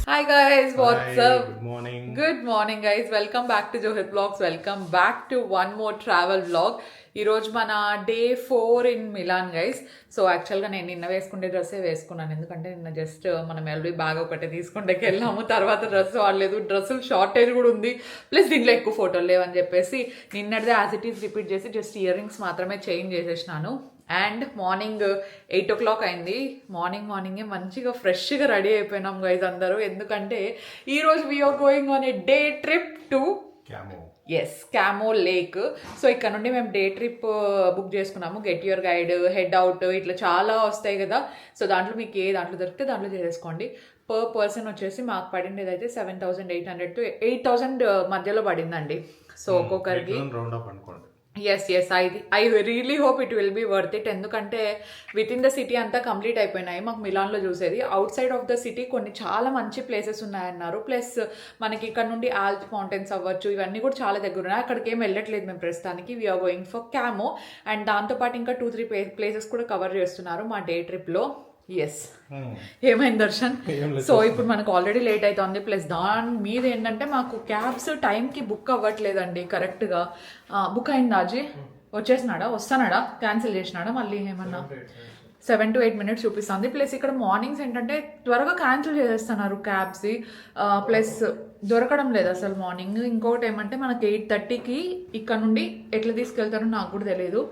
Hi guys, what's Hi, up? good morning. Good morning guys. Welcome back to Johit Vlogs. Welcome back to one more travel vlog. ఈరోజు మన day 4 in Milan guys. So యాక్చువల్గా నేను నిన్న వేసుకునే డ్రెస్సే వేసుకున్నాను, ఎందుకంటే నిన్న జస్ట్ మనం ఎల్బీ బ్యాగ్ ఒకటి తీసుకుంటే వెళ్ళాము, తర్వాత డ్రెస్ వాడలేదు, డ్రెస్సులు షార్టేజ్ కూడా ఉంది, ప్లస్ దీంట్లో ఎక్కువ ఫోటోలు లేవని చెప్పేసి నిన్నటిదే యాజ్ ఇట్ ఈస్ రిపీట్ చేసి జస్ట్ ఇయర్ రింగ్స్ మాత్రమే చేంజ్ చేసేసినాను. అండ్ మార్నింగ్ 8 o'clock అయింది. మార్నింగే మంచిగా ఫ్రెష్గా రెడీ అయిపోయినాం గైజ్ అందరూ, ఎందుకంటే ఈరోజు we are going on a day trip to Camo. Como lake. So ఇక్కడ నుండి మేము డే ట్రిప్ బుక్ చేసుకున్నాము. Get your guide, head out, ఇట్లా చాలా వస్తాయి కదా. సో దాంట్లో మీకు ఏ దాంట్లో దొరికితే దాంట్లో చేసేసుకోండి. పర్ పర్సన్ వచ్చేసి మాకు పడిండేది అయితే 7,800 to 8,000 మధ్యలో పడిందండి. సో ఒక్కొక్కరికి రౌండ్ అప్ అనుకోండి. Yes I really hope it will be worth it, ఎందుకంటే విత్ ఇన్ ద సిటీ అంతా కంప్లీట్ అయిపోయినాయి. మాకు మిలాన్లో చూసేది outside of the city కొన్ని చాలా మంచి ప్లేసెస్ ఉన్నాయన్నారు. ప్లస్ మనకి ఇక్కడ నుండి ఆల్ప్ మౌంటైన్స్ అవ్వచ్చు, ఇవన్నీ కూడా చాలా దగ్గర ఉన్నాయి. అక్కడికి ఏం వెళ్ళట్లేదు మేము ప్రస్తుతానికి. We are going for Como. And దాంతోపాటు ఇంకా 2-3 ప్లేసెస్ కూడా కవర్ చేస్తున్నారు మా డే ట్రిప్లో. ఎస్, ఏమైంది దర్శన్? సో ఇప్పుడు మనకు ఆల్రెడీ లేట్ అవుతుంది, ప్లస్ దాని మీద ఏంటంటే మాకు క్యాబ్స్ టైంకి బుక్ అవ్వట్లేదండి కరెక్ట్గా. బుక్ అయిందా అజీ? వచ్చేసినాడా, వస్తానాడా, క్యాన్సిల్ చేసినాడా మళ్ళీ ఏమన్నా? 7 to 8 minutes చూపిస్తుంది. ప్లస్ ఇక్కడ మార్నింగ్స్ ఏంటంటే త్వరగా క్యాన్సిల్ చేసేస్తున్నారు క్యాబ్స్, ప్లస్ దొరకడం లేదు అసలు మార్నింగ్. ఇంకొకటి ఏమంటే మనకి 8:30కి ఇక్కడ నుండి ఎట్లా తీసుకెళ్తారో నాకు కూడా తెలియదు,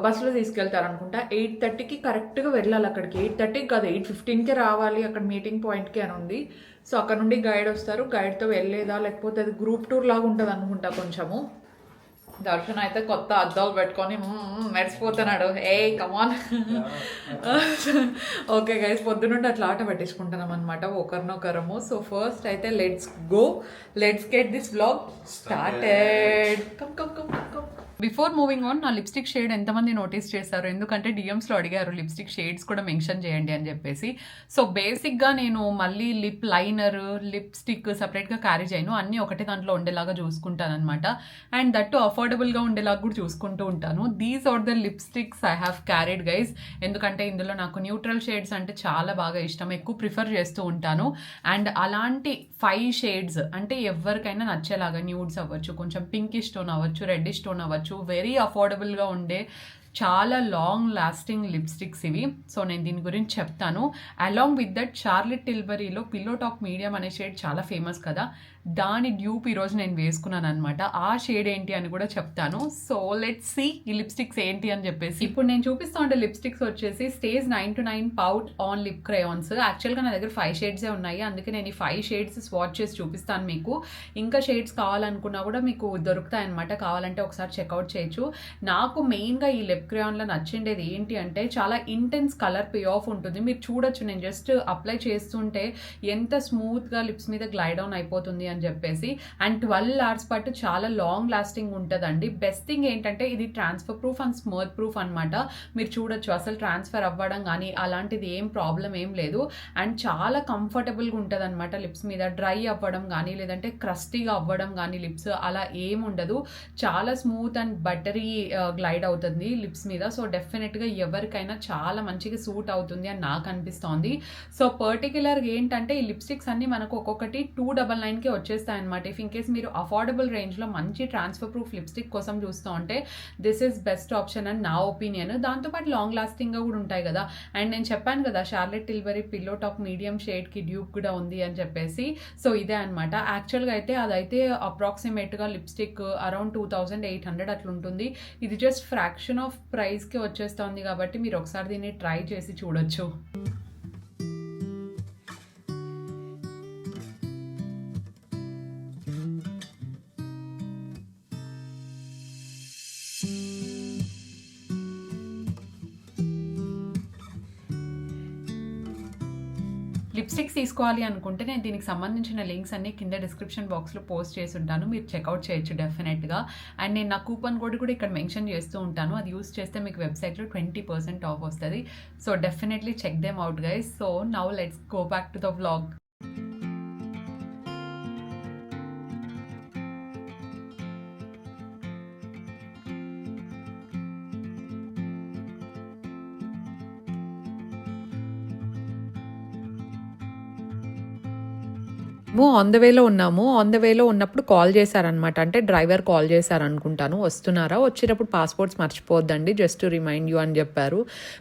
బస్సులో తీసుకెళ్తారు అనుకుంటా. 8:30కి కరెక్ట్గా వెళ్ళాలి అక్కడికి. 8:30కి కాదు, 8:15కే రావాలి అక్కడ మీటింగ్ పాయింట్కి అని ఉంది. సో అక్కడ నుండి గైడ్ వస్తారు, గైడ్తో వెళ్ళేదా లేకపోతే అది గ్రూప్ టూర్ లాగా ఉంటుంది అనుకుంటా కొంచెము. దర్శన్ అయితే కొత్త అద్దాలు పెట్టుకొని మెరిసిపోతున్నాడు. ఏ కమాన్. ఓకే గైస్, పొద్దునుండి అట్లా ఆట పట్టించుకుంటున్నాం అనమాట ఒకరినొకరము. సో ఫస్ట్ అయితే let's get this vlog started. Come. Before moving on, నా లిప్స్టిక్ షేడ్ ఎంతమంది నోటీస్ చేశారు? ఎందుకంటే డిఎమ్స్లో అడిగారు లిప్స్టిక్ షేడ్స్ కూడా మెన్షన్ చేయండి అని చెప్పేసి. సో బేసిక్గా నేను మళ్ళీ లిప్ లైనర్, లిప్స్టిక్ సపరేట్గా క్యారీ చేయను, అన్నీ ఒకటే దాంట్లో ఉండేలాగా చూసుకుంటాను అనమాట. అండ్ దట్టు అఫోర్డబుల్గా ఉండేలాగా కూడా చూసుకుంటూ ఉంటాను. These are the lipsticks I have carried guys, ఎందుకంటే ఇందులో నాకు న్యూట్రల్ షేడ్స్ అంటే చాలా బాగా ఇష్టం, ఎక్కువ ప్రిఫర్ చేస్తూ ఉంటాను. అండ్ అలాంటి 5 షేడ్స్ అంటే ఎవరికైనా నచ్చేలాగా, న్యూడ్స్ అవ్వచ్చు, కొంచెం పింకిష్ టోన్ అవ్వచ్చు, రెడ్డిష్ టోన్ అవ్వచ్చు, వెరీ అఫోర్డబుల్గా ఉండే చాలా లాంగ్ లాస్టింగ్ లిప్స్టిక్స్ ఇవి. సో నేను దీని గురించి చెప్తాను. అలాంగ్ విత్ దట్ చార్లెట్ టిల్బరీలో పిల్లో టాక్ మీడియం అనే షేడ్ చాలా ఫేమస్ కదా, దాని డ్యూప్ ఈరోజు నేను వేసుకున్నాను అనమాట. ఆ షేడ్ ఏంటి అని కూడా చెప్తాను. సో లెట్స్ సీ ఈ లిప్స్టిక్స్ ఏంటి అని చెప్పేసి. ఇప్పుడు నేను చూపిస్తా ఉండే లిప్స్టిక్స్ వచ్చేసి stage 9 to 9 pout on lip crayons. యాక్చువల్గా నా దగ్గర 5 షేడ్సే ఉన్నాయి, అందుకే నేను ఈ 5 షేడ్స్ స్వాచ్ చేసి చూపిస్తాను మీకు. ఇంకా షేడ్స్ కావాలనుకున్నా కూడా మీకు దొరుకుతాయి అనమాట, కావాలంటే ఒకసారి చెక్అవుట్ చేయొచ్చు. నాకు మెయిన్గా ఈ లిప్ క్రేయాన్లో నచ్చిండేది ఏంటి అంటే చాలా ఇంటెన్స్ కలర్ పే ఆఫ్ ఉంటుంది. మీరు చూడొచ్చు, నేను జస్ట్ అప్లై చేస్తుంటే ఎంత స్మూత్గా లిప్స్ మీద గ్లైడ్ ఆన్ అయిపోతుంది అని చెప్పేసి. అండ్ 12 hours పాటు చాలా లాంగ్ లాస్టింగ్ ఉంటుందండి. బెస్ట్ థింగ్ ఏంటంటే ఇది ట్రాన్స్ఫర్ ప్రూఫ్ అండ్ స్మర్త్ ప్రూఫ్ అనమాట. మీరు చూడొచ్చు అసలు ట్రాన్స్ఫర్ అవ్వడం కానీ అలాంటిది ఏం ప్రాబ్లం ఏం లేదు. అండ్ చాలా కంఫర్టబుల్గా ఉంటుంది అనమాట లిప్స్ మీద. డ్రై అవ్వడం కానీ లేదంటే క్రస్టీగా అవ్వడం కానీ లిప్స్ అలా ఏం ఉండదు. చాలా స్మూత్ అండ్ బటరీ గ్లైడ్ అవుతుంది లిప్స్ మీద. సో డెఫినెట్గా ఎవరికైనా చాలా మంచిగా సూట్ అవుతుంది అని నాకు అనిపిస్తోంది. సో పర్టికులర్గా ఏంటంటే ఈ లిప్స్టిక్స్ అన్ని మనకు ఒక్కొక్కటి 299కే వచ్చేస్తాయి అనమాట. ఇఫ్ ఇన్ కేస్ మీరు అఫోర్డబుల్ రేంజ్లో మంచి ట్రాన్స్ఫర్ ప్రూఫ్ లిప్స్టిక్ కోసం చూస్తూ ఉంటే దిస్ ఈస్ బెస్ట్ ఆప్షన్ అని నా ఒపీనియన్. దాంతోపాటు లాంగ్ లాస్టింగ్గా కూడా ఉంటాయి కదా. అండ్ నేను చెప్పాను కదా Charlotte Tilbury pillow talk medium షేడ్కి డ్యూప్ కూడా ఉంది అని చెప్పేసి. సో ఇదే అనమాట. యాక్చువల్గా అయితే అదైతే అప్రాక్సిమేట్గా లిప్స్టిక్ అరౌండ్ 2,800 అట్లా ఉంటుంది. ఇది జస్ట్ ఫ్రాక్షన్ ఆఫ్ ప్రైస్కి వచ్చేస్తుంది కాబట్టి మీరు ఒకసారి దీన్ని ట్రై చేసి చూడొచ్చు. లిప్స్టిక్స్ తీసుకోవాలి అనుకుంటే నేను దీనికి సంబంధించిన లింక్స్ అన్ని కింద డిస్క్రిప్షన్ బాక్స్లో పోస్ట్ చేసి ఉంటాను, మీరు చెక్అవుట్ చేయొచ్చు డెఫినెట్గా. అండ్ నేను నా కూపన్ కోడ్ కూడా ఇక్కడ మెన్షన్ చేస్తూ ఉంటాను, అది యూస్ చేస్తే మీకు వెబ్సైట్లో 20% ఆఫ్ వస్తుంది. So definitely check them out guys. So now let's go back to the vlog. On the వేలో ఉన్నాము. ఆన్ ద వేలో ఉన్నప్పుడు కాల్ చేశారనమాట. అంటే డ్రైవర్ కాల్ చేశారనుకుంటాను. వస్తున్నారా, వచ్చేటప్పుడు పాస్పోర్ట్స్ మర్చిపోవద్దండి, జస్ట్ టు రిమైండ్ యూ అని చెప్పారు.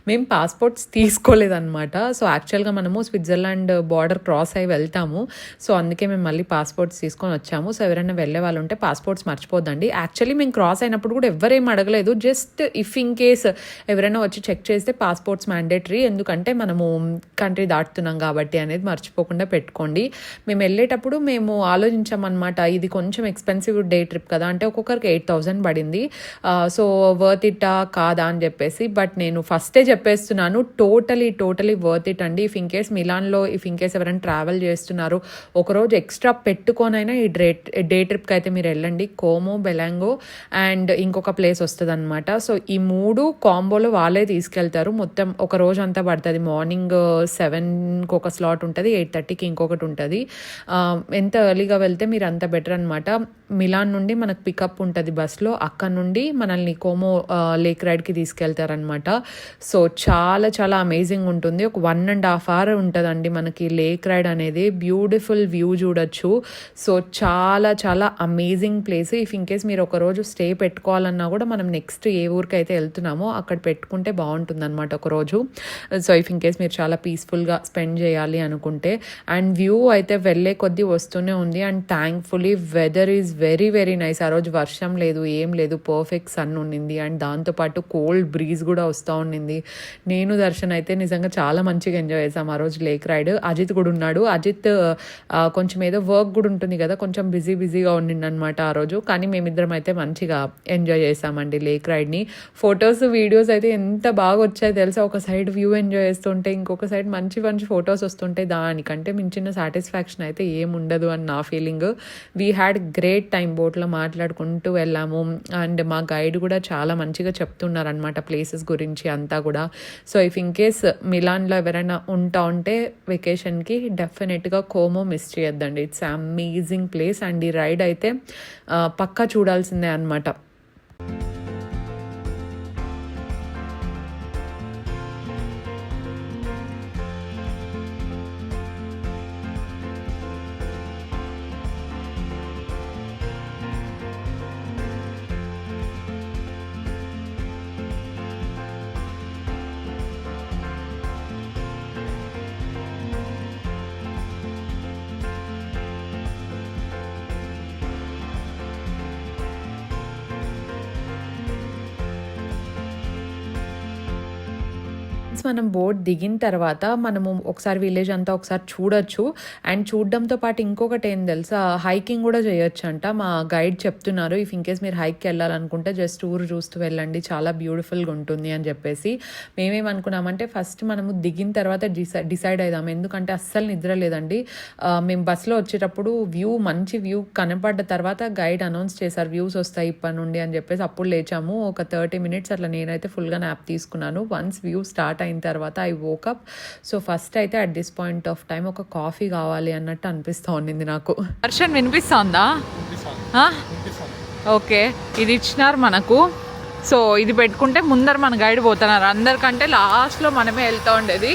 మేము పాస్పోర్ట్స్ తీసుకోలేదన్నమాట. సో యాక్చువల్గా మనము స్విట్జర్లాండ్ బార్డర్ క్రాస్ అయ్యి వెళ్తాము. సో అందుకే మేము మళ్ళీ పాస్పోర్ట్స్ తీసుకొని వచ్చాము. సో ఎవరైనా వెళ్ళే వాళ్ళు ఉంటే పాస్పోర్ట్స్ మర్చిపోద్దండి. యాక్చువల్లీ మేము క్రాస్ అయినప్పుడు కూడా ఎవరేం అడగలేదు. జస్ట్ ఇఫ్ ఇన్ కేస్ ఎవరైనా వచ్చి చెక్ చేస్తే పాస్పోర్ట్స్ మ్యాండేటరీ, ఎందుకంటే మనము కంట్రీ దాటుతున్నాం కాబట్టి అనేది మర్చిపోకుండా పెట్టుకోండి. మేము వెళ్ళేటప్పుడు మేము ఆలోచించామన్నమాట, ఇది కొంచెం ఎక్స్పెన్సివ్ డే ట్రిప్ కదా, అంటే ఒక్కొక్కరికి 8,000 పడింది. సో వర్త్ ఇట్టా కాదా అని చెప్పేసి, బట్ నేను ఫస్టే చెప్పేస్తున్నాను, టోటలీ వర్త్ ఇట్ అండి. ఇఫ్ ఇన్ కేస్ మిలాన్లో ఎవరైనా ట్రావెల్ చేస్తున్నారు, ఒకరోజు ఎక్స్ట్రా పెట్టుకొనైనా ఈ డే ట్రిప్కి అయితే మీరు వెళ్ళండి. కోమో, బెలాంగో అండ్ ఇంకొక ప్లేస్ వస్తుంది అనమాట. సో ఈ 3 కాంబోలో వాళ్ళే తీసుకెళ్తారు. మొత్తం ఒక రోజు అంతా పడుతుంది. మార్నింగ్ 7కి ఒక స్లాట్ ఉంటుంది, 8:30కి ఇంకొకటి ఉంటుంది. ఎంత ఎర్లీగా వెళ్తే మీరు అంత బెటర్ అనమాట. మిలాన్ నుండి మనకు పికప్ ఉంటుంది బస్లో, అక్కడ నుండి మనల్ని కోమో లేక్ రైడ్కి తీసుకెళ్తారనమాట. సో చాలా అమేజింగ్ ఉంటుంది. ఒక 1.5 hour ఉంటుందండి మనకి లేక్ రైడ్ అనేది. బ్యూటిఫుల్ వ్యూ చూడొచ్చు. సో చాలా amazing place. If in case మీరు ఒకరోజు స్టే పెట్టుకోవాలన్నా కూడా మనం నెక్స్ట్ ఏ ఊరికి అయితే వెళ్తున్నామో అక్కడ పెట్టుకుంటే బాగుంటుంది అనమాట ఒకరోజు. సో ఇఫ్ ఇన్ కేస్ మీరు చాలా పీస్ఫుల్గా స్పెండ్ చేయాలి అనుకుంటే. అండ్ వ్యూ అయితే వెళ్ళే కొద్దీ వస్తూనే ఉంది. And thankfully weather is very nice. ఆ రోజు వర్షం లేదు, ఏం లేదు, పర్ఫెక్ట్ సన్ ఉండింది. అండ్ దాంతోపాటు కోల్డ్ బ్రీజ్ కూడా వస్తూ ఉండింది. నేను దర్శన్ అయితే నిజంగా చాలా మంచిగా ఎంజాయ్ చేసాం ఆ రోజు లేక్ రైడ్. అజిత్ కూడా ఉన్నాడు. అజిత్ కొంచెం ఏదో వర్క్ కూడా ఉంటుంది కదా, కొంచెం బిజీగా ఉండింది అనమాట ఆ రోజు. కానీ మేమిద్దరం అయితే మంచిగా ఎంజాయ్ చేసామండి లేక్ రైడ్ని. ఫొటోస్ వీడియోస్ అయితే ఎంత బాగా వచ్చాయి తెలుసా. ఒక సైడ్ వ్యూ ఎంజాయ్ చేస్తుంటే ఇంకొక సైడ్ మంచి ఫొటోస్ వస్తుంటే దానికంటే మించిన సాటిస్ఫాక్షన్ అయితే ఏముండదు అని నా feeling. We had great time. బోట్లో మాట్లాడుకుంటూ వెళ్ళాము. అండ్ మా గైడ్ కూడా చాలా మంచిగా చెప్తున్నారనమాట ప్లేసెస్ గురించి అంతా కూడా. సో ఇఫ్ ఇన్ కేస్ మిలాన్లో ఎవరైనా ఉంటే వెకేషన్కి డెఫినెట్గా కోమో మిస్ చేయొద్దండి. It's amazing place. అండ్ ఈ రైడ్ అయితే పక్కా చూడాల్సిందే అనమాట. మనం బోట్ దిగిన తర్వాత మనము ఒకసారి విలేజ్ అంతా ఒకసారి చూడొచ్చు. అండ్ చూడడంతో పాటు ఇంకొకటి ఏం తెలుసా, హైకింగ్ కూడా చేయొచ్చు అంట. మా గైడ్ చెప్తున్నారు, ఇఫ్ ఇన్ కేస్ మీరు హైక్కి వెళ్ళాలనుకుంటే జస్ట్ ఊరు చూస్తూ వెళ్ళండి, చాలా బ్యూటిఫుల్గా ఉంటుంది అని చెప్పేసి. మేమేమనుకున్నామంటే ఫస్ట్ మనము దిగిన తర్వాత డిసైడ్ అయిదాం, ఎందుకంటే అస్సలు నిద్ర లేదండి. మేము బస్సులో వచ్చేటప్పుడు మంచి వ్యూ కనపడ్డ తర్వాత గైడ్ అనౌన్స్ చేశారు వ్యూస్ వస్తాయి ఇప్పటి నుండి అని చెప్పేసి. అప్పుడు లేచాము. ఒక 30 minutes అట్లా నేనైతే ఫుల్గా నాప్ తీసుకున్నాను. వన్స్ వ్యూ స్టార్ట్ అయిన తర్వాత ఐ వోకప్. సో ఫస్ట్ అయితే at this point of time ఒక కాఫీ కావాలి అన్నట్టు అనిపిస్తూ ఉండింది నాకు. వర్షం వినిపిస్తుందా? ఓకే, ఇది ఇచ్చినారు మనకు. సో ఇది పెట్టుకుంటే ముందర మన గైడ్ పోతున్నారు. అందరికంటే లాస్ట్లో మనమే వెళ్తూ ఉండేది.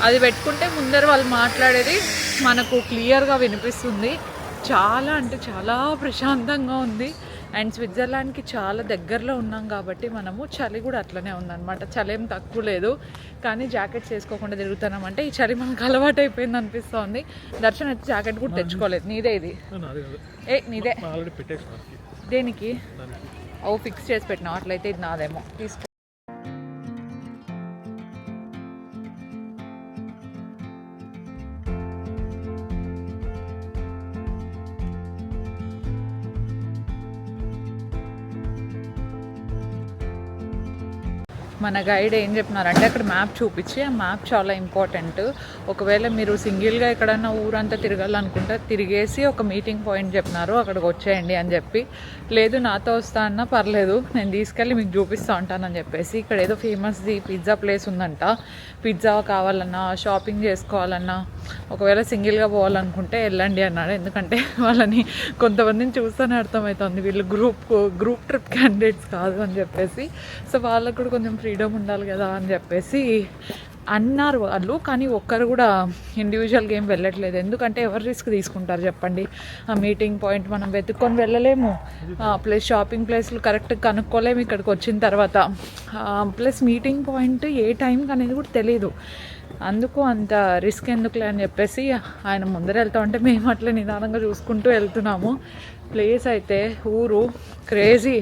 అది పెట్టుకుంటే ముందర వాళ్ళు మాట్లాడేది మనకు క్లియర్గా వినిపిస్తుంది. చాలా అంటే చాలా ప్రశాంతంగా ఉంది. అండ్ స్విట్జర్లాండ్కి చాలా దగ్గరలో ఉన్నాం కాబట్టి మనము చలి కూడా అట్లనే ఉందన్నమాట. చలి ఏం తక్కువ లేదు, కానీ జాకెట్స్ వేసుకోకుండా తిరుగుతున్నామంటే ఈ చలి మనకు అలవాటు అయిపోయింది అనిపిస్తుంది. దర్శన్ అయితే జాకెట్ కూడా తెచ్చుకోలేదు. నీదే ఇది? నీదే. దేనికి? ఫిక్స్ చేసి పెట్టినా, అట్లయితే ఇది నాదేమో తీసుకో. మన గైడ్ ఏం చెప్పినారంటే అక్కడ మ్యాప్ చూపించి, ఆ మ్యాప్ చాలా ఇంపార్టెంట్. ఒకవేళ మీరు సింగిల్గా ఎక్కడన్నా ఊరంతా తిరగాలనుకుంటే తిరిగేసి ఒక మీటింగ్ పాయింట్ చెప్పినారు, అక్కడికి వచ్చేయండి అని చెప్పి. లేదు నాతో వస్తా అన్నా పర్లేదు, నేను తీసుకెళ్ళి మీకు చూపిస్తూ ఉంటానని చెప్పేసి. ఇక్కడ ఏదో ఫేమస్ది పిజ్జా ప్లేస్ ఉందంట. పిజ్జా కావాలన్నా, షాపింగ్ చేసుకోవాలన్నా, ఒకవేళ సింగిల్గా పోవాలనుకుంటే వెళ్ళండి అన్నాడు. ఎందుకంటే వాళ్ళని కొంతమందిని చూస్తూనే అర్థమవుతుంది వీళ్ళు గ్రూప్ ట్రిప్ క్యాండిడేట్స్ కాదు అని చెప్పేసి. సో వాళ్ళకు కూడా కొంచెం ఫ్రీడమ్ ఉండాలి కదా అని చెప్పేసి అన్నారు వాళ్ళు, కానీ ఒక్కరు కూడా ఇండివిజువల్గా ఏం వెళ్ళట్లేదు. ఎందుకంటే ఎవరు రిస్క్ తీసుకుంటారు చెప్పండి? ఆ మీటింగ్ పాయింట్ మనం వెతుక్కొని వెళ్ళలేము, ప్లస్ షాపింగ్ ప్లేస్లు కరెక్ట్గా కనుక్కోలేము ఇక్కడికి వచ్చిన తర్వాత, ప్లస్ మీటింగ్ పాయింట్ ఏ టైంకి అనేది కూడా తెలీదు. అందుకు అంత రిస్క్ ఎందుకులే అని చెప్పేసి ఆయన ముందర వెళ్తా ఉంటే మేము అట్లా నిదానంగా చూసుకుంటూ వెళ్తున్నాము. ప్లేస్ అయితే ఊరు క్రేజీ.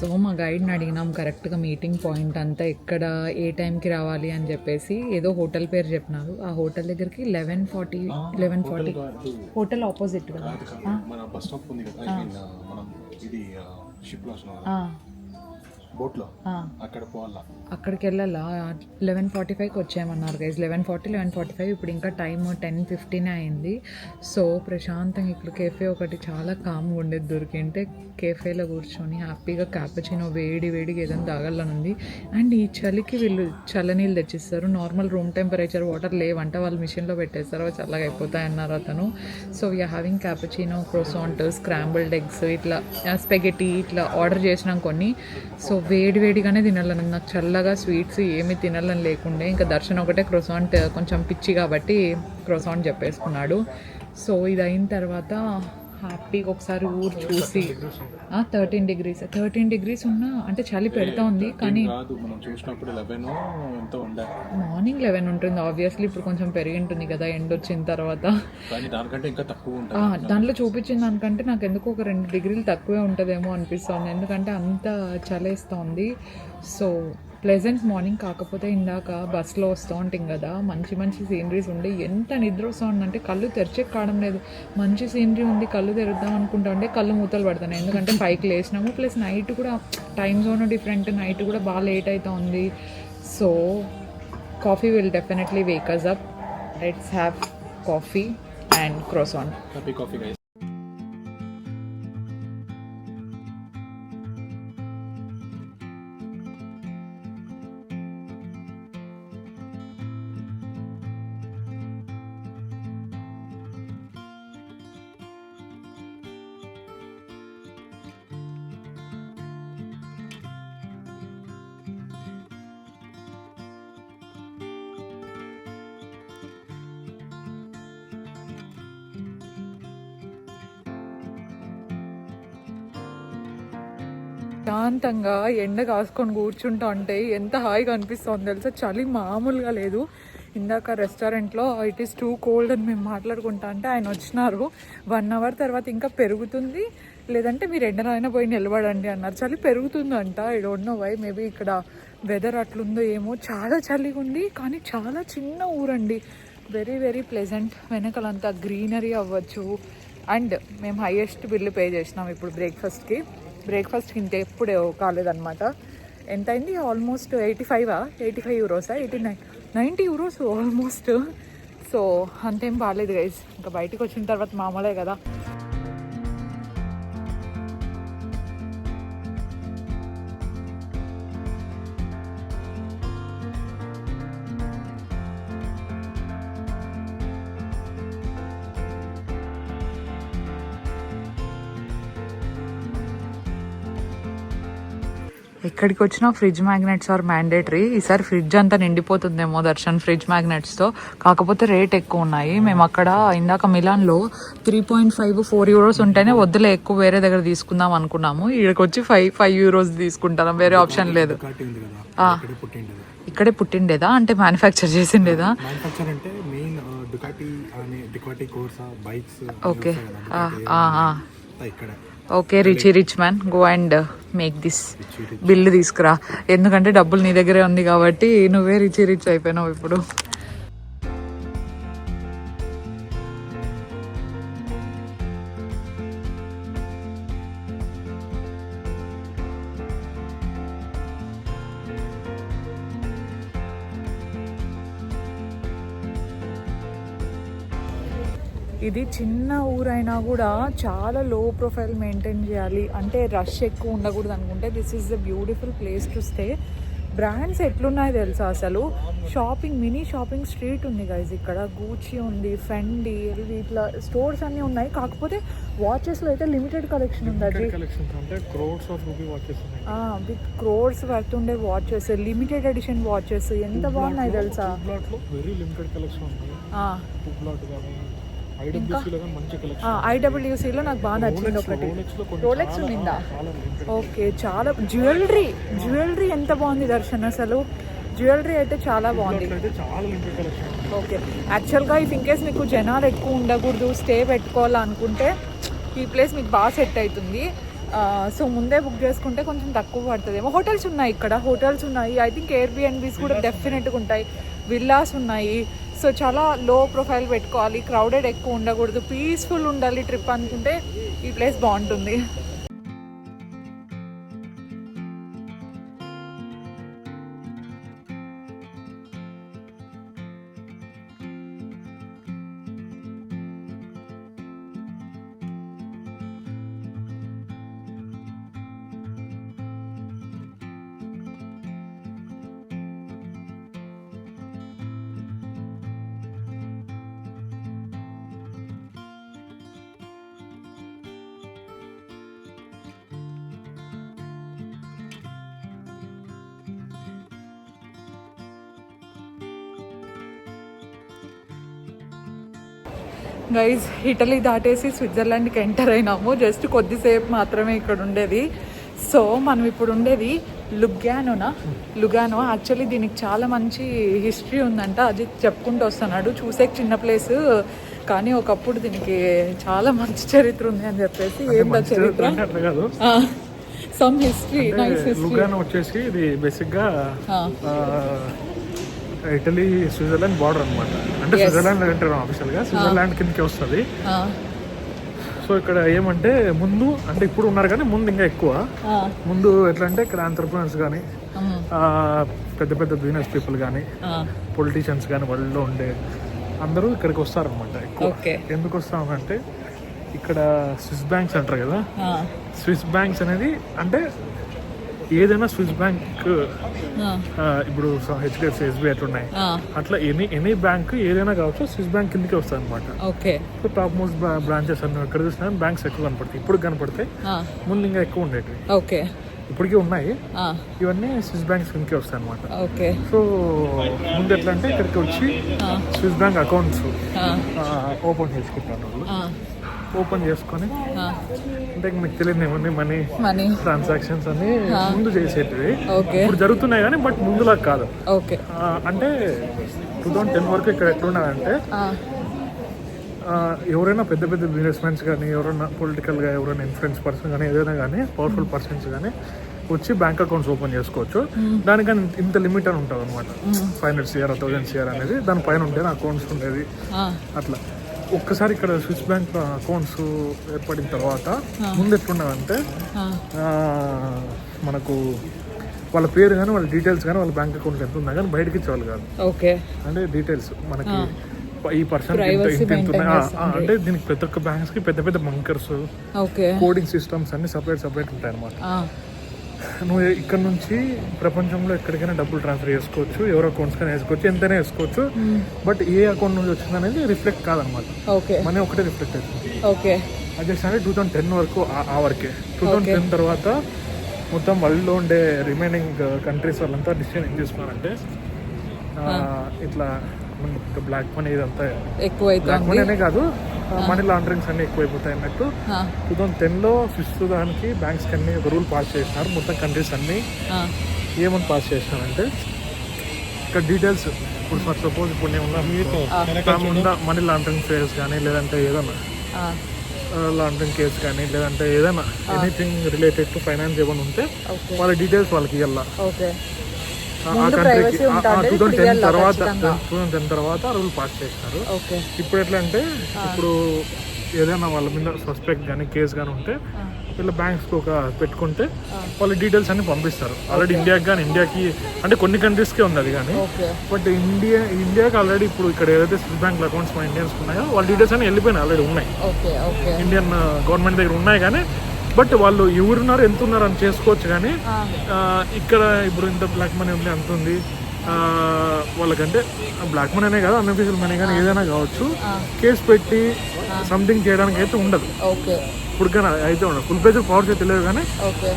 సో మా గైడ్ని అడిగినాం కరెక్ట్గా మీటింగ్ పాయింట్ అంతా ఎక్కడ ఏ టైంకి రావాలి అని చెప్పేసి. ఏదో హోటల్ పేరు చెప్పినారు. ఆ హోటల్ దగ్గరికి 11:40 హోటల్ ఆపోజిట్ కదా, బోట్లో అక్కడ పోవాలా, అక్కడికి వెళ్ళాలా. 11:45కి వచ్చామన్నారు గైజ్. 11:45 ఇప్పుడు ఇంకా టైమ్ 10:15 అయింది. సో ప్రశాంతంగా ఇక్కడ కేఫే ఒకటి చాలా కామ్గా ఉండేది దొరికింటే కేఫేలో కూర్చొని హ్యాపీగా క్యాపచినో వేడిగా ఏదైనా తాగాలనుంది. అండ్ ఈ చలికి వీళ్ళు చల్లనీళ్ళు తెచ్చిస్తారు. నార్మల్ రూమ్ టెంపరేచర్ వాటర్ లేవంట, వాళ్ళు మిషన్లో పెట్టేస్తారు, చల్లగా అయిపోతాయన్నారు అతను. So we are having cappuccino, croissant, scrambled eggs, ఇట్లా స్పెగెటీ ఇట్లా ఆర్డర్ చేసినాం కొన్ని. సో వేడిగానే తినాలని, నాకు చల్లగా స్వీట్స్ ఏమీ తినాలని లేకుండే. ఇంకా దర్శనం ఒకటే క్రోసాంట్ కొంచెం పిచ్చి కాబట్టి క్రోసాంట్ చెప్పేసుకున్నాడు. సో ఇది అయిన తర్వాత హ్యాపీగా ఒకసారి ఊరు చూసి 13 డిగ్రీస్ ఉన్నా అంటే చలి పెడతా ఉంది. కానీ మార్నింగ్ 11 ఉంటుంది ఆబ్వియస్లీ. ఇప్పుడు కొంచెం పెరిగి ఉంటుంది కదా ఎండ్ వచ్చిన తర్వాత. దాంట్లో చూపించిన దానికంటే నాకు ఎందుకు ఒక 2 డిగ్రీలు తక్కువే ఉంటుందేమో అనిపిస్తుంది, ఎందుకంటే అంత చలేస్తుంది. So pleasant morning. కాకపోతే ఇందాక బస్సులో వస్తూ ఉంటాం కదా, మంచి సీనరీస్ ఉండే ఎంత నిద్ర వస్తూ ఉందంటే కళ్ళు తెరిచే కావడం లేదు. మంచి సీనరీ ఉంది, కళ్ళు తెరుద్దాం అనుకుంటా ఉంటే కళ్ళు మూతలు పడుతున్నాయి. ఎందుకంటే 5కి లేచినాము, ప్లస్ నైట్ కూడా టైం జోన్ డిఫరెంట్, నైట్ కూడా బాగా లేట్ అవుతూ ఉంది. So coffee will definitely Wake us up. Let's have coffee and క్రోసాంట్. Happy coffee guys. శాంతంగా ఎండ కాసుకొని కూర్చుంటా ఉంటే ఎంత హాయిగా అనిపిస్తుంది తెలుసా. చలి మామూలుగా లేదు. ఇందాక రెస్టారెంట్లో ఇట్ ఈస్ టూ కోల్డ్ అని మేము మాట్లాడుకుంటా అంటే ఆయన వచ్చినారు. 1 అవర్ తర్వాత ఇంకా పెరుగుతుంది, లేదంటే మీరు ఎండనైనా పోయి నిలబడండి అన్నారు. చలి పెరుగుతుందంట. I don't know why, maybe ఇక్కడ వెదర్ అట్లుందో ఏమో. చాలా చలిగా ఉంది, కానీ చాలా చిన్న ఊరండి. Very pleasant. వెనకాలంతా గ్రీనరీ అవ్వచ్చు. అండ్ మేము హైయెస్ట్ బిల్లు పే చేసినాం ఇప్పుడు బ్రేక్ఫాస్ట్కి ఇంత ఎప్పుడు కాలేదన్నమాట. ఎంత అయింది? ఆల్మోస్ట్ 85 యూరోసా, 90 యూరోస్ ఆల్మోస్ట్. సో అంతేం బాగాలేదు గైస్. ఇంకా బయటకు వచ్చిన తర్వాత మామూలే కదా. ఎక్కడికి వచ్చినా ఫ్రిడ్జ్ మ్యాగ్నెట్స్ ఆర్ మ్యాండేటరీ. ఈసారి ఫ్రిడ్జ్ అంతా నిండిపోతుందేమో దర్శన్ ఫ్రిడ్జ్ మ్యాగ్నెట్స్తో. కాకపోతే రేట్ ఎక్కువ ఉన్నాయి. మేము అక్కడ ఇందాక మిలాన్లో 3.5-4 యూరోస్ ఉంటేనే వద్దులే ఎక్కువ వేరే దగ్గర తీసుకుందాం అనుకున్నాము. ఇక్కడికి వచ్చి 5 యూరోస్ తీసుకుంటాం, వేరే ఆప్షన్ లేదు. ఇక్కడే పుట్టిండేదా అంటే మ్యానుఫ్యాక్చర్ చేసిండేదా? Okay okay. Rich man, go and make this. Bill తీసుకురా, ఎందుకంటే డబ్బులు నీ దగ్గరే ఉంది కాబట్టి నువ్వే రిచ్ అయిపోయినావు ఇప్పుడు. ఇది చిన్న ఊరైనా కూడా చాలా లో ప్రొఫైల్ మెయింటైన్ చేయాలి, అంటే రష్ ఎక్కువ ఉండకూడదు అనుకుంటే this is the beautiful place to stay. Brands ఎట్లున్నాయో తెలుసా అసలు. షాపింగ్ మినీ షాపింగ్ స్ట్రీట్ ఉంది గైజ్ ఇక్కడ. గూచి ఉంది, ఫెండి, ఇట్లా స్టోర్స్ అన్నీ ఉన్నాయి. కాకపోతే వాచెస్లో అయితే లిమిటెడ్ కలెక్షన్ ఉంది అది. విత్ క్రోర్స్ వర్త్ ఉండే వాచెస్, లిమిటెడ్ ఎడిషన్ వాచెస్ ఎంత బాగున్నాయి తెలుసా. ఐడబ్ల్యూసీలో నాకు బాగా నచ్చింది ఒకటి. రోలెక్స్ ఉందా? ఓకే, చాలా జ్యువెలరీ ఎంత బాగుంది దర్శన్ అసలు. జ్యువెలరీ అయితే చాలా బాగుంది. ఓకే, యాక్చువల్గా ఇఫ్ ఇన్కేస్ మీకు జనాలు ఎక్కువ ఉండకూడదు, స్టే పెట్టుకోవాలనుకుంటే ఈ ప్లేస్ మీకు బాగా సెట్ అవుతుంది. సో ముందే బుక్ చేసుకుంటే కొంచెం తక్కువ పడుతుందేమో. హోటల్స్ ఉన్నాయి ఇక్కడ, హోటల్స్ ఉన్నాయి. ఐ థింక్ ఎయిర్బిఎన్బీస్ కూడా డెఫినెట్గా ఉంటాయి. విల్లాస్ ఉన్నాయి. సో చాలా లో ప్రొఫైల్ పెట్టుకోవాలి, క్రౌడెడ్ ఎక్కువ ఉండకూడదు, పీస్ఫుల్ ఉండాలి ట్రిప్ అనుకుంటే ఈ ప్లేస్ బాగుంటుంది. గైజ్, ఇటలీ దాటేసి స్విట్జర్లాండ్కి ఎంటర్ అయినాము. జస్ట్ కొద్దిసేపు మాత్రమే ఇక్కడ ఉండేది. సో మనం ఇప్పుడు ఉండేది లుగానో. యాక్చువల్లీ దీనికి చాలా మంచి హిస్టరీ ఉందంట. అజిత్ చెప్పుకుంటూ వస్తున్నాడు. చూసే చిన్న ప్లేస్ కానీ ఒకప్పుడు దీనికి చాలా మంచి చరిత్ర ఉంది అని చెప్పేసి. ఏంటో చరిత్ర, సమ్ హిస్టరీ, నైస్ హిస్టరీ. లుగానో వచ్చేసి ఇది బేసిక్గా ఇటలీ స్విట్జర్లాండ్ బార్డర్ అనమాట. అంటే స్విట్జర్లాండ్ అంటారు ఆఫీషియల్గా, స్విట్జర్లాండ్ కిందకి వస్తుంది. సో ఇక్కడ ఏమంటే ముందు, అంటే ఇప్పుడు ఉన్నారు కానీ ముందు ఇంకా ఎక్కువ. ముందు ఎట్లా అంటే ఇక్కడ ఆంటర్‌ప్రెన్యూర్స్ కానీ, పెద్ద పెద్ద బిజినెస్ పీపుల్ కానీ, పొలిటీషియన్స్ కానీ, వరల్డ్లో ఉండే అందరూ ఇక్కడికి వస్తారనమాట ఎక్కువ. ఎందుకు వస్తామంటే ఇక్కడ స్విస్ బ్యాంక్స్ అంటారు కదా. స్విస్ బ్యాంక్స్ అనేది అంటే ఏదైనా స్విస్ బ్యాంక్, ఇప్పుడు హెచ్డిఎఫ్సి, ఎస్బీఐ అట్లా ఉన్నాయి. అట్లా ఎనీ బ్యాంక్ ఏదైనా కావచ్చు, స్విస్ బ్యాంక్ కిందకి వస్తుంది అనమాట. సో టాప్ మోస్ట్ బ్రాంచెస్ అన్ని ఎక్కడ చూసినా బ్యాంక్స్ ఎక్కువ కనపడతాయి. ఇప్పుడు కనపడతాయి, ముందు ఇంకా ఎక్కువ ఉండేవి. ఇప్పటికీ ఉన్నాయి. ఇవన్నీ స్విస్ బ్యాంక్స్ కిందకి వస్తాయి అనమాట. సో ముందు ఎట్లా అంటే ఇక్కడికి వచ్చి స్విస్ బ్యాంక్ అకౌంట్స్ ఓపెన్ చేసుకుంటారు వాళ్ళు. ఓపెన్ చేసుకొని అంటే మీకు తెలియదు ఏమన్నా మనీ ట్రాన్సాక్షన్స్ అని ముందు చేసేటివి ఇప్పుడు జరుగుతున్నాయి కానీ బట్ ముందులా కాదు. అంటే 2010 వరకు ఇక్కడ ఎట్లున్నాయంటే ఎవరైనా పెద్ద పెద్ద బిజినెస్ మెన్స్ కానీ, ఎవరైనా పొలిటికల్గా ఎవరైనా ఇన్ఫ్లుయెన్స్ పర్సన్ కానీ, ఏదైనా కానీ పవర్ఫుల్ పర్సన్స్ కానీ వచ్చి బ్యాంక్ అకౌంట్స్ ఓపెన్ చేసుకోవచ్చు. దానికని ఇంత లిమిట్ అని ఉంటుంది అనమాట. 500 CR 1000 CR అనేది దానిపైన ఉంటే అకౌంట్స్ ఉండేది. అట్లా ఒక్కసారి ఇక్కడ స్విస్ బ్యాంక్ అకౌంట్స్ ఏర్పడిన తర్వాత ముందు ఎట్లున్నదంటే మనకు వాళ్ళ పేరు కానీ, వాళ్ళ డీటెయిల్స్ కానీ, వాళ్ళ బ్యాంక్ అకౌంట్ ఎంత ఉన్నా కానీ బయటకి ఇచ్చేవాళ్ళు కాదు. అంటే డీటెయిల్స్ మనకి ఈ పర్సన్ అంటే దీనికి ప్రతి ఒక్క బ్యాంక్స్ కి పెద్ద పెద్ద బంకర్స్, కోడింగ్ సిస్టమ్స్ అన్ని సపరేట్ ఉంటాయి అనమాట. నువ్వు ఇక్కడ నుంచి ప్రపంచంలో ఎక్కడికైనా డబ్బులు ట్రాన్స్ఫర్ చేసుకోవచ్చు, ఎవరి అకౌంట్స్ కానీ వేసుకోవచ్చు, ఎంతైనా వేసుకోవచ్చు. బట్ ఏ అకౌంట్ నుంచి వచ్చింది అనేది రిఫ్లెక్ట్ కాదనమాట. మనీ ఒకటే రిఫ్లెక్ట్ అవుతుంది. అది జస్ట్ అంటే 2010 వరకు ఆ వరకే. 2010 తర్వాత మొత్తం వరల్డ్లో ఉండే రిమైనింగ్ కంట్రీస్ వాళ్ళంతా డిసిషన్ ఏం చేసుకున్నారంటే ఇట్లా బ్లాక్ మనీ ఇదంతా బ్లాక్ మనీ అనే కాదు, మనీ లాండరింగ్స్ అన్ని ఎక్కువైపోతాయి అన్నట్టు 2010లో ఫిఫ్త్ దానికి బ్యాంక్స్ అన్ని ఒక రూల్ పాస్ చేసినారు. మొత్తం కంట్రీస్ అన్ని ఏమని పాస్ చేసినారంటే ఇక్కడ డీటెయిల్స్ ఇప్పుడు ఫర్ సపోజ్ ఇప్పుడు నేను మనీ లాండరింగ్ కేసు కానీ, లేదంటే ఏదైనా లాండరింగ్ కేసు కానీ, లేదంటే ఏదైనా ఎనీథింగ్ రిలేటెడ్ టు ఫైనాన్స్ ఏమైనా ఉంటే వాళ్ళ డీటెయిల్స్ వాళ్ళకి ఇవ్వాలా. ఆ కంట్రీకి 2010 తర్వాత రూల్ పాస్ చేసినారు. ఇప్పుడు ఎట్లా అంటే ఇప్పుడు ఏదైనా వాళ్ళ మీద సస్పెక్ట్ కానీ కేసు కానీ ఉంటే వీళ్ళ బ్యాంక్స్కి ఒక పెట్టుకుంటే వాళ్ళ డీటెయిల్స్ అన్ని పంపిస్తారు. ఆల్రెడీ ఇండియాకి అంటే కొన్ని కంట్రీస్కే ఉంది అది కానీ, బట్ ఇండియాకి ఆల్రెడీ ఇప్పుడు ఇక్కడ ఏదైతే స్విస్ బ్యాంక్ అకౌంట్స్ మన ఇండియన్స్ ఉన్నాయో వాళ్ళ డీటెయిల్స్ అన్ని వెళ్ళిపోయినాయి, ఆల్రెడీ ఉన్నాయి. ఇండియన్ గవర్నమెంట్ దగ్గర ఉన్నాయి కానీ బట్ వాళ్ళు ఎవరున్నారు ఎంత ఉన్నారు అని చేసుకోవచ్చు కానీ ఇక్కడ ఇప్పుడు ఇంత బ్లాక్ మనీ ఉంది అంత ఉంది వాళ్ళకంటే బ్లాక్ మనీ అనే కాదు అన్అఫీషియల్ మనీ కానీ ఏదైనా కావచ్చు కేసు పెట్టి సంథింగ్ చేయడానికి అయితే ఉండదు. ఓకే ఇప్పుడు కానీ అయితే ఉండదు. ఫుల్ పేజ్ పవర్స్ అయితే తెలియదు కానీ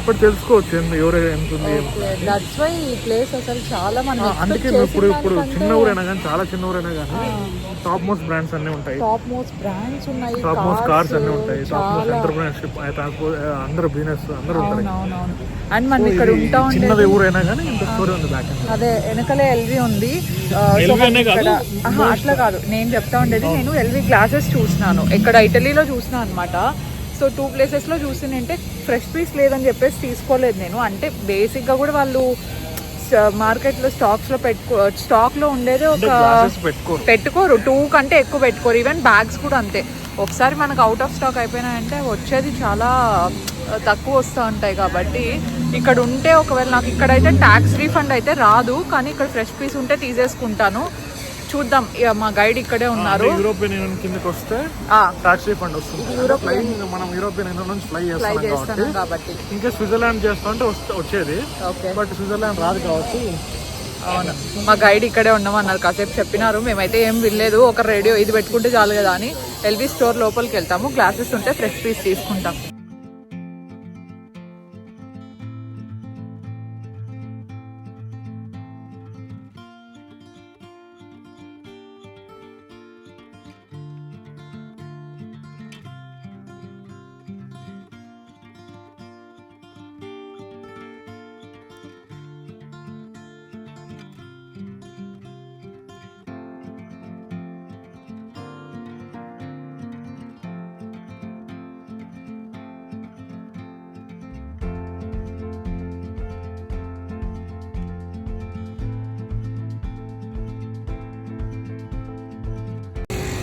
బట్ తెలుసుకోవచ్చు ఎవరు ఎంత ఉంది. అందుకే ఇప్పుడు చిన్న ఊరైనా కానీ చాలా చిన్న ఊరైనా కానీ టాప్ మోస్ట్ బ్రాండ్స్ అన్నీ ఉంటాయి, టాప్ మోస్ట్ కార్స్ అన్నీ ఉంటాయి, టాప్ మోస్ట్ ఎంటర్ప్రెన్యూర్షిప్ అందరూ బిజినెస్ అందరూ ఉంటారు. అండ్ మనం ఇక్కడ ఉంటా చిన్నది ఊరైనా కానీ ఇంత స్టోరీ ఉంది బ్యాక్. అదే వెనకలే ఎల్వి ఉంది. అట్లా కాదు నేను చెప్తా ఉండేది, నేను ఎల్వి గ్లాసెస్ చూసినాను ఇక్కడ ఇటలీలో చూసినా అనమాట. సో 2 ప్లేసెస్లో చూసినంటే ఫ్రెష్ పీస్ లేదని చెప్పేసి తీసుకోలేదు నేను. అంటే బేసిక్గా కూడా వాళ్ళు మార్కెట్లో స్టాక్లో ఉండేది ఒక పెట్టుకోరు, 2 కంటే ఎక్కువ పెట్టుకోరు. ఈవెన్ బ్యాగ్స్ కూడా అంతే. ఒకసారి మనకు అవుట్ ఆఫ్ స్టాక్ అయిపోయినాయంటే వచ్చేది చాలా తక్కువ వస్తూ ఉంటాయి. కాబట్టి ఇక్కడ ఉంటే ఒకవేళ నాకు ఇక్కడైతే ట్యాక్స్ రీఫండ్ అయితే రాదు, కానీ ఇక్కడ ఫ్రెష్ పీస్ ఉంటే తీసేసుకుంటాను. చూద్దాం, మా గైడ్ ఇక్కడే ఉన్నారు. యూరోపియన్ యూనియన్ కిందకి వస్తే టాక్స్ రీఫండ్ వస్తుంది. మనం యూరోపియన్ యూనియన్ నుంచి ఫ్లై చేస్తాం కాబట్టి ఇంకా స్విట్జర్లాండ్ చేస్తా అంటే వచ్చేది, బట్ స్విట్జర్లాండ్ రాదు కాబట్టి. అవును, మా గైడ్ ఇక్కడే ఉన్నామన్నారు, కాసేపు చెప్పినారు. మేమైతే ఏం వినలేదు, ఒక రేడియో ఇది పెట్టుకుంటే చాలు కదా అని ఎల్వి స్టోర్ లోపలికి వెళ్తాము. గ్లాసెస్ ఉంటే ఫ్రెష్ పీస్ తీసుకుంటాం.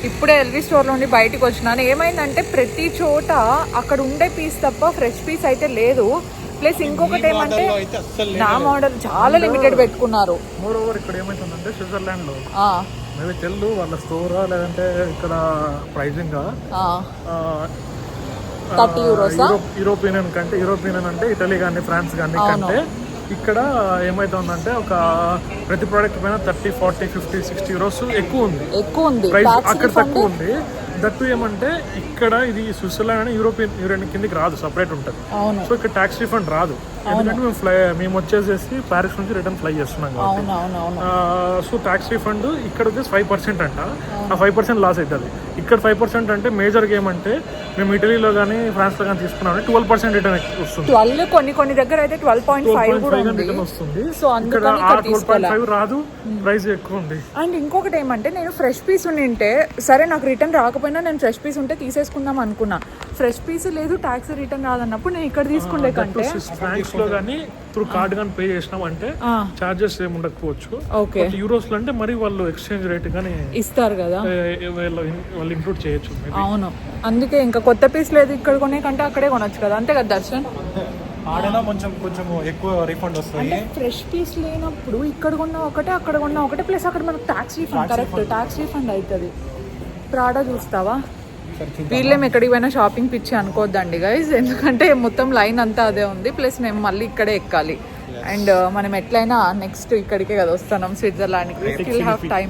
ఇప్పుడే ఎల్వి స్టోర్ నుండి బయటకు వచ్చినాను. ఏమైందంటే ప్రతి చోట అక్కడ ఉండే పీస్ తప్ప ఫ్రెష్ పీస్ అయితే లేదు. ప్లస్ ఇంకొకటి ఏమంటే నా మోడల్ చాలా లిమిటెడ్ పెట్టుకున్నారు. మోరోవర్ ఇక్కడ ఏమైతుందంటే స్విట్జర్లాండ్ లో మేబీ తెలుగు వాళ్ళ స్టోరా లేదంటే ఇక్కడ ప్రైజింగ్ యూరోపియన్ అంటే ఇటలీ కానీ ఫ్రాన్స్ కానీ కంటే ఇక్కడ ఏమైతుందంటే ఒక ప్రతి ప్రోడక్ట్ పైన 30, 40, 50, 60 euros ఎక్కువ ఉంది ప్రైస్. అక్కడ తక్కువ ఉంది. దట్టు ఏమంటే ఇక్కడ ఇది స్విట్జర్లాండ్ అని యూరోపియన్ కిందకి రాదు, సపరేట్ ఉంటుంది. సో ఇక్కడ ట్యాక్స్ రిఫండ్ రాదు, ఎందుకంటే మేము వచ్చేసేసి ప్యారిస్ నుంచి రిటర్న్ ఫ్లై చేస్తున్నాం కాబట్టి. సో ట్యాక్స్ రిఫండ్ ఇక్కడ వచ్చేసి 5% అంట. ఆ 5% లాస్ అవుతుంది. ఇక్కడ 5% అంటే మేజర్గా ఏమంటే మేము ఇటలీలో కానీ ఫ్రాన్స్ లో కానీ తీసుకున్నాం 12% రిటర్న్ వస్తుంది. కొన్ని దగ్గర అయితే 12.5 రిటర్న్ వస్తుంది. సో ఇక్కడ 12.5 రాదు, ప్రైస్ ఎక్కువ ఉంది. అండ్ ఇంకొకటి ఏమంటే నేను ఫ్రెష్ పీస్ ఉంటే సరే నాకు రిటర్న్ రాకపోయినా నేను ఫ్రెష్ పీస్ ఉంటే తీసేసుకుందాం అనుకున్నా. ఫ్రెష్ పీస్ లేదు, ట్యాక్స్ రిటర్న్ రాదన్నప్పుడు నేను ఇక్కడ తీసుకుంటే కంటే ఫ్రాంక్స్ లో కానీ త్రూ కార్డ్ కానీ పే చేసినాం అంటే చార్జెస్ ఏమి ఉండకపోవచ్చు. యూరోస్ లో అంటే మరి వాళ్ళు ఎక్స్చేంజ్ రేట్ కానీ ఇస్తారు కదా, వాళ్ళు ఇంక్లూడ్ చేయొచ్చు. అవును, అందుకే ఇంకా కొత్త పీస్ లేదు ఇక్కడ కొనే కంటే అక్కడే కొనొచ్చు కదా. అంతే కదా దర్శన్? ఆడైనా కొంచెం ఎక్కువ రీఫండ్ వస్తుంది. ఫ్రెష్ పీస్ లేనప్పుడు ఇక్కడ కొన్నా ఒకటే అక్కడ కొన్నా ఒకటే, ప్లస్ అక్కడ మనకు tax refund correct tax refund అవుతుంది. ప్రాడా చూస్తావా? వీళ్ళేం ఎక్కడికి పోయినా షాపింగ్ పిచ్చి అనుకోవద్దండి గైజ్, ఎందుకంటే మొత్తం లైన్ అంతా అదే ఉంది. ప్లస్ మేము మళ్ళీ ఇక్కడే ఎక్కాలి. అండ్ మనం ఎట్లయినా నెక్స్ట్ ఇక్కడికే కదా వస్తున్నాం, స్విట్జర్లాండ్కి. Still have time.